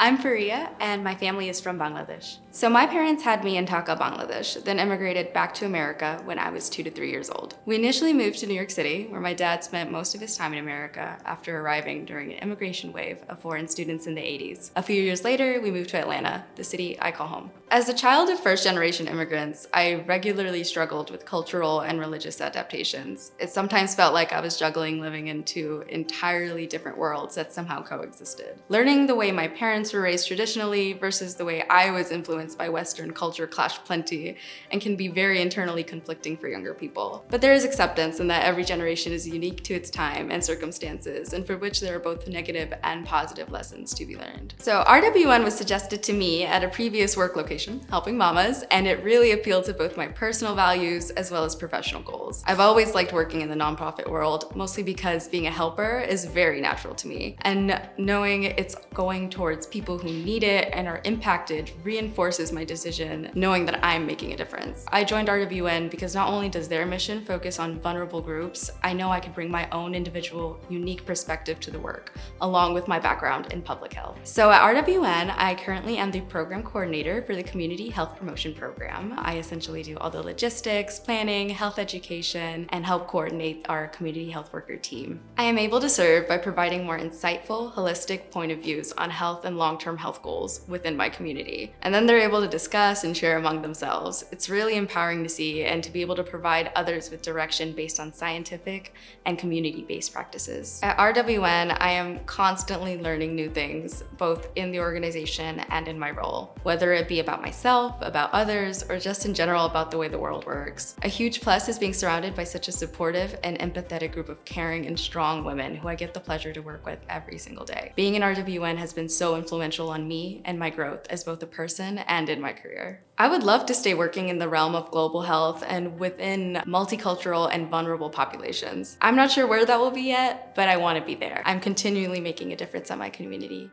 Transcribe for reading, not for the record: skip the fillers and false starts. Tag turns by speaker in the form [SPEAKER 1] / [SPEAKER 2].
[SPEAKER 1] I'm Fariha, and my family is from Bangladesh. So my parents had me in Dhaka, Bangladesh, then immigrated back to America when I was 2 to 3 years old. We initially moved to New York City, where my dad spent most of his time in America after arriving during an immigration wave of foreign students in the 80s. A few years later, we moved to Atlanta, the city I call home. As a child of first-generation immigrants, I regularly struggled with cultural and religious adaptations. It sometimes felt like I was juggling living in two entirely different worlds that somehow coexisted. Learning the way my parents were raised traditionally versus the way I was influenced by Western culture clashed plenty and can be very internally conflicting for younger people. But there is acceptance in that every generation is unique to its time and circumstances, and for which there are both negative and positive lessons to be learned. So RWN was suggested to me at a previous work location, helping mamas, and it really appealed to both my personal values as well as professional goals. I've always liked working in the nonprofit world, mostly because being a helper is very natural to me, and knowing it's going towards people who need it and are impacted reinforces my decision, knowing that I'm making a difference. I joined RWN because not only does their mission focus on vulnerable groups, I know I can bring my own individual, unique perspective to the work, along with my background in public health. So at RWN, I currently am the program coordinator for the Community Health Promotion Program. I essentially do all the logistics, planning, health education, and help coordinate our community health worker team. I am able to serve by providing more insightful, holistic point of views on health and long-term health goals within my community. And then they're able to discuss and share among themselves. It's really empowering to see and to be able to provide others with direction based on scientific and community-based practices. At RWN, I am constantly learning new things, both in the organization and in my role, whether it be about myself, about others, or just in general about the way the world works. A huge plus is being surrounded by such a supportive and empathetic group of caring and strong women who I get the pleasure to work with every single day. Being in RWN has been so influential on me and my growth as both a person and in my career. I would love to stay working in the realm of global health and within multicultural and vulnerable populations. I'm not sure where that will be yet, but I want to be there. I'm continually making a difference in my community.